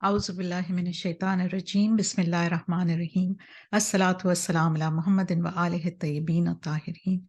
A'udhu billahi minash shaitanir rajim. Bismillahir rahmanir rahim. Assalatu wassalamu ala Muhammadin wa alihi tayyibin at-tahirin.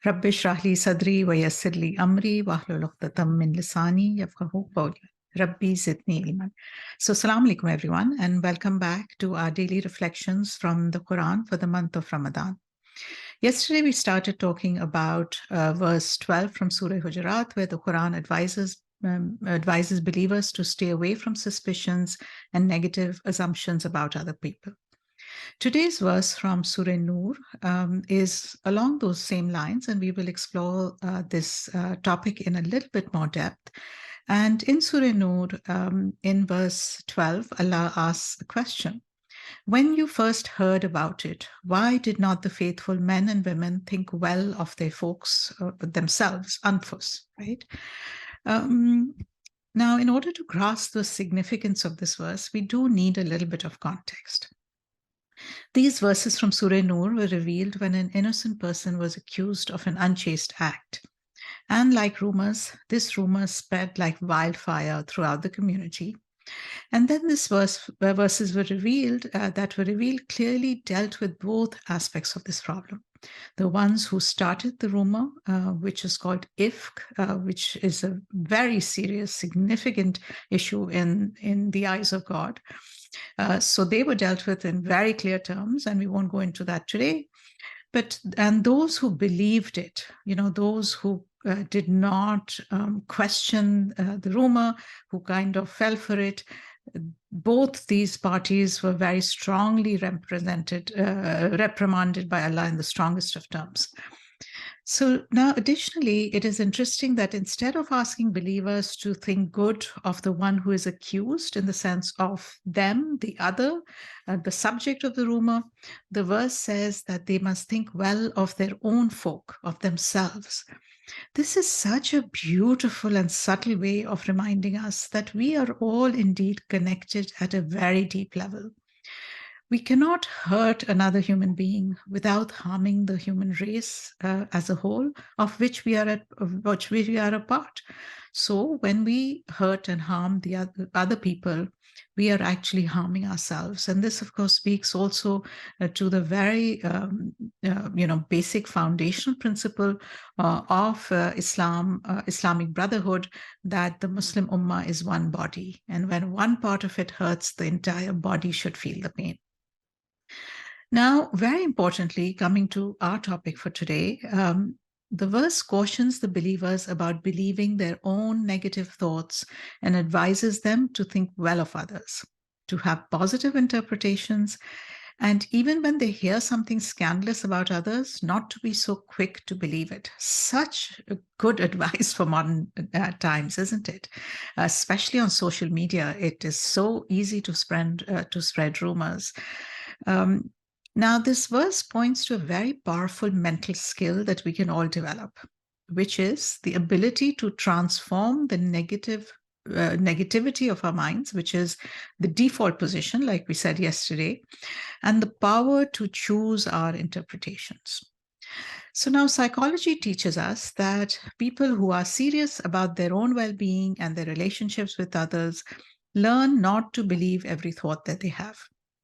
Rabbi shrah li sadri wa yassir li amri wahlul 'uqdatam min lisani yafqahu qawli. Rabbi zidni ilman. So, assalamu alaikum everyone, and welcome back to our daily reflections from the Quran for the month of Ramadan. Yesterday, we started talking about verse 12 from Surah Hujurat, where the Quran advises believers to stay away from suspicions and negative assumptions about other people. Today's verse from Sura Nur is along those same lines, and we will explore this topic in a little bit more depth. And in Surah Nur, in verse 12, Allah asks a question. When you first heard about it, why did not the faithful men and women think well of their folks themselves, anfus, right? Now, in order to grasp the significance of this verse, we do need a little bit of context. These verses from Surah Nur were revealed when an innocent person was accused of an unchaste act. And like rumors, this rumor spread like wildfire throughout the community. And then verses were revealed clearly dealt with both aspects of this problem. The ones who started the rumor, which is called ifk, which is a very serious, significant issue in the eyes of God. So they were dealt with in very clear terms, and we won't go into that today. And those who believed it, those who did not question the rumor, who kind of fell for it, both these parties were very strongly reprimanded by Allah in the strongest of terms. So now, additionally, it is interesting that instead of asking believers to think good of the one who is accused in the sense of them, the other, the subject of the rumor, the verse says that they must think well of their own folk, of themselves. This is such a beautiful and subtle way of reminding us that we are all indeed connected at a very deep level. We cannot hurt another human being without harming the human race as a whole, of which we are a part. So when we hurt and harm the other people, we are actually harming ourselves. And this, of course, speaks also to the very, basic foundational principle of Islamic brotherhood, that the Muslim Ummah is one body. And when one part of it hurts, the entire body should feel the pain. Now, very importantly, coming to our topic for today, the verse cautions the believers about believing their own negative thoughts and advises them to think well of others, to have positive interpretations, and even when they hear something scandalous about others, not to be so quick to believe it. Such good advice for modern times, isn't it? Especially on social media, it is so easy to spread rumors. Now, this verse points to a very powerful mental skill that we can all develop, which is the ability to transform the negativity of our minds, which is the default position, like we said yesterday, and the power to choose our interpretations. So now psychology teaches us that people who are serious about their own well-being and their relationships with others learn not to believe every thought that they have.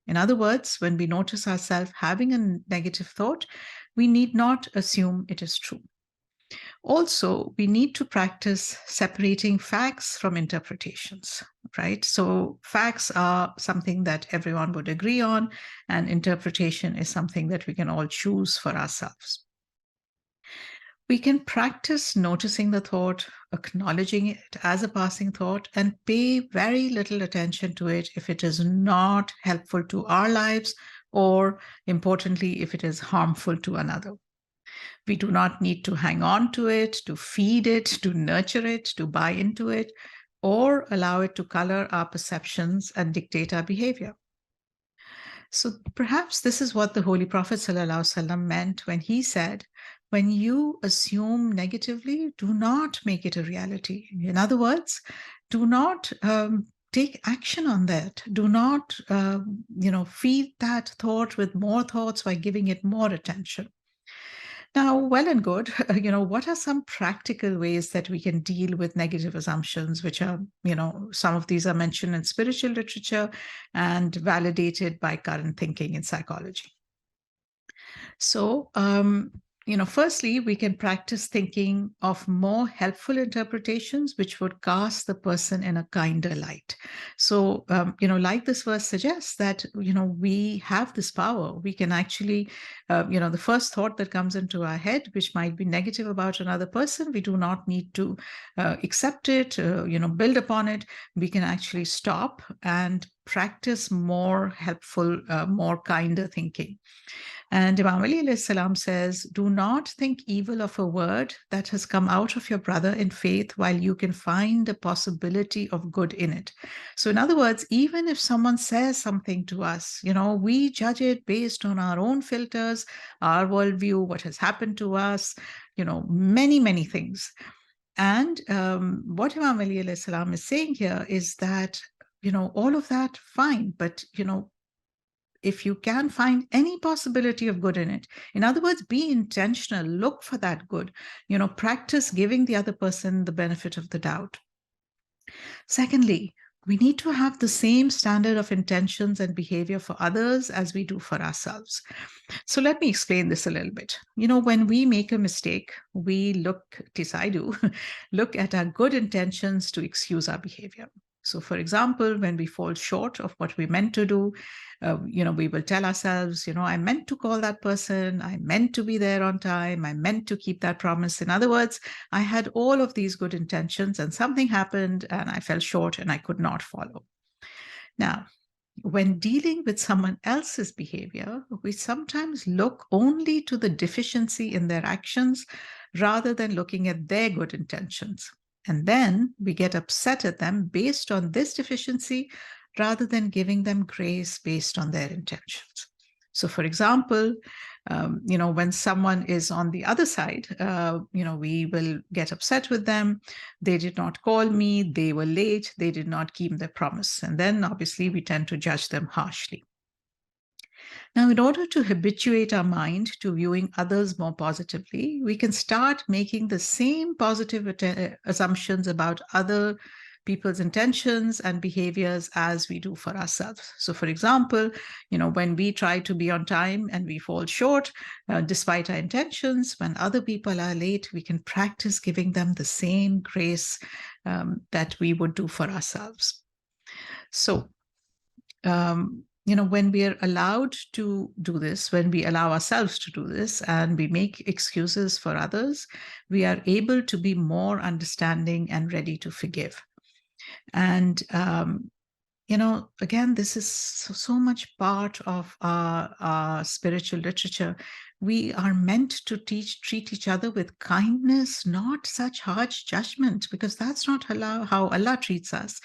In other words, when we notice ourselves having a negative thought, we need not assume it is true. Also, we need to practice separating facts from interpretations, right? So facts are something that everyone would agree on, and interpretation is something that we can all choose for ourselves. We can practice noticing the thought, acknowledging it as a passing thought, and pay very little attention to it if it is not helpful to our lives, or importantly, if it is harmful to another. We do not need to hang on to it, to feed it, to nurture it, to buy into it, or allow it to color our perceptions and dictate our behavior. So perhaps this is what the Holy Prophet ﷺ meant when he said, when you assume negatively, do not make it a reality. In other words, do not take action on that. Do not, feed that thought with more thoughts by giving it more attention. Now, well and good, what are some practical ways that we can deal with negative assumptions, which are, some of these are mentioned in spiritual literature and validated by current thinking in psychology. So, firstly, we can practice thinking of more helpful interpretations which would cast the person in a kinder light. So, like this verse suggests that, we have this power. We can actually, the first thought that comes into our head, which might be negative about another person, we do not need to accept it, build upon it. We can actually stop and practice more helpful, more kinder thinking. And Imam Ali alayhi salam says, do not think evil of a word that has come out of your brother in faith while you can find a possibility of good in it. So, in other words, even if someone says something to us, we judge it based on our own filters, our worldview, what has happened to us, many, many things. And what Imam Ali alayhi salam is saying here is that, all of that, fine, but, if you can find any possibility of good in it, in other words, be intentional, look for that good, practice giving the other person the benefit of the doubt. Secondly, we need to have the same standard of intentions and behavior for others as we do for ourselves. So let me explain this a little bit. When we make a mistake, we look, at least I do, look at our good intentions to excuse our behavior. So, for example, when we fall short of what we meant to do, we will tell ourselves, I meant to call that person, I meant to be there on time, I meant to keep that promise. In other words, I had all of these good intentions and something happened and I fell short and I could not follow. Now, when dealing with someone else's behavior, we sometimes look only to the deficiency in their actions rather than looking at their good intentions. And then we get upset at them based on this deficiency rather than giving them grace based on their intentions. So, for example, when someone is on the other side, we will get upset with them. They did not call me, they were late, they did not keep their promise. And then obviously we tend to judge them harshly. Now, in order to habituate our mind to viewing others more positively, we can start making the same positive assumptions about other people's intentions and behaviors as we do for ourselves. So, for example, when we try to be on time and we fall short, despite our intentions, when other people are late, we can practice giving them the same grace that we would do for ourselves. So, when we are allowed to do this, when we allow ourselves to do this and we make excuses for others, we are able to be more understanding and ready to forgive. And, again, this is so much part of our spiritual literature. We are meant to treat each other with kindness, not such harsh judgment, because that's not how Allah treats us.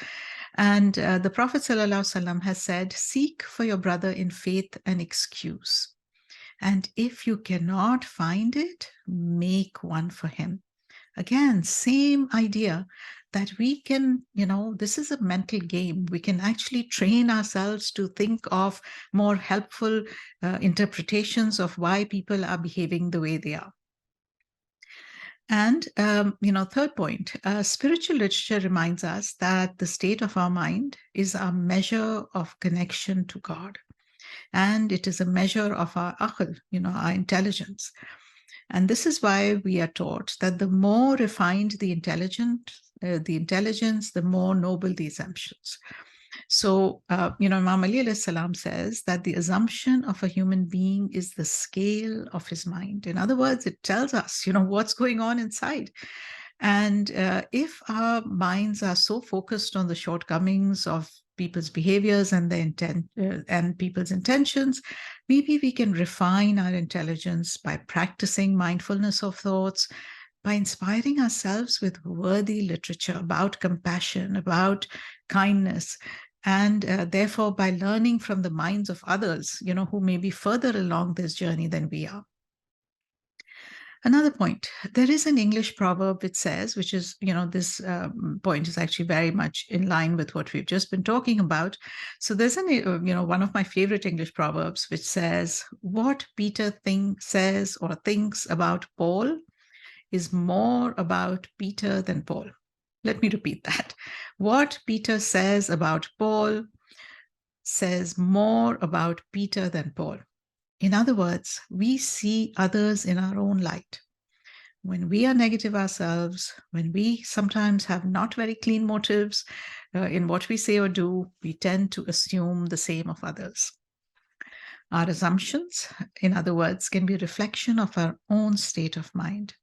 And the Prophet ﷺ has said, seek for your brother in faith an excuse. And if you cannot find it, make one for him. Again, same idea that we can, this is a mental game. We can actually train ourselves to think of more helpful interpretations of why people are behaving the way they are. And, third point, spiritual literature reminds us that the state of our mind is a measure of connection to God. And it is a measure of our aql, our intelligence. And this is why we are taught that the more refined the intelligence, the more noble the assumptions. So, Imam Ali alayhi salam says that the assumption of a human being is the scale of his mind. In other words, it tells us, what's going on inside. And if our minds are so focused on the shortcomings of people's behaviors and their intent and people's intentions, maybe we can refine our intelligence by practicing mindfulness of thoughts, by inspiring ourselves with worthy literature about compassion, about kindness, and therefore by learning from the minds of others, who may be further along this journey than we are. Another point, there is an English proverb which says, which is, this point is actually very much in line with what we've just been talking about. So there's one of my favorite English proverbs which says, what Peter says or thinks about Paul is more about Peter than Paul. Let me repeat that. What Peter says about Paul says more about Peter than Paul. In other words, we see others in our own light. When we are negative ourselves, when we sometimes have not very clean motives in what we say or do, we tend to assume the same of others. Our assumptions, in other words, can be a reflection of our own state of mind.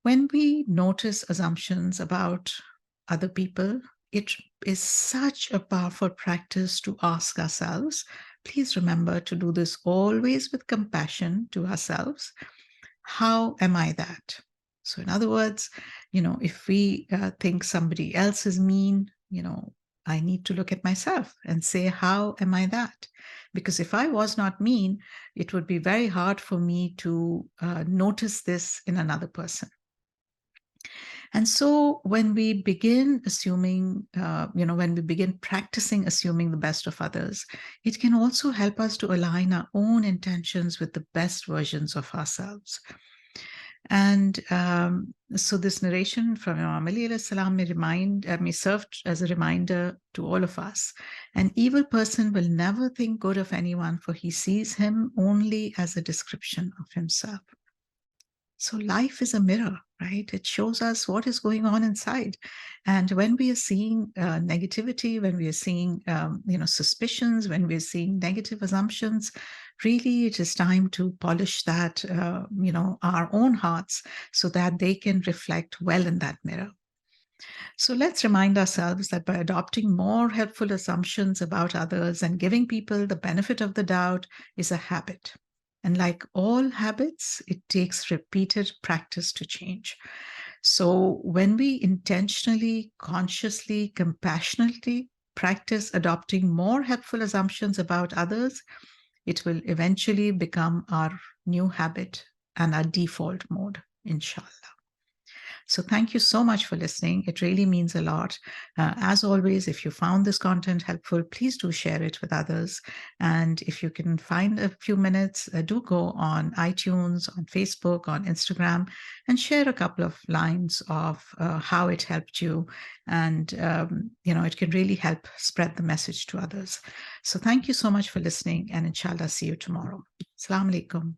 When we notice assumptions about other people, it is such a powerful practice to ask ourselves. Please remember to do this always with compassion to ourselves. How am I that? So in other words, if we think somebody else is mean, I need to look at myself and say, how am I that? Because if I was not mean, it would be very hard for me to notice this in another person. And so when we begin assuming, when we begin practicing assuming the best of others, it can also help us to align our own intentions with the best versions of ourselves. And so this narration from Imam Ali alayhi salam may serve as a reminder to all of us. An evil person will never think good of anyone, for he sees him only as a description of himself. So life is a mirror, right? It shows us what is going on inside. And when we are seeing negativity, when we are seeing, suspicions, when we are seeing negative assumptions, really it is time to polish that, our own hearts so that they can reflect well in that mirror. So let's remind ourselves that by adopting more helpful assumptions about others and giving people the benefit of the doubt is a habit. And like all habits, it takes repeated practice to change. So when we intentionally, consciously, compassionately practice adopting more helpful assumptions about others, it will eventually become our new habit and our default mode, inshallah. So thank you so much for listening. It really means a lot. As always, if you found this content helpful, please do share it with others. And if you can find a few minutes, do go on iTunes, on Facebook, on Instagram, and share a couple of lines of how it helped you. And, it can really help spread the message to others. So thank you so much for listening. And inshallah, see you tomorrow. Assalamu alaikum.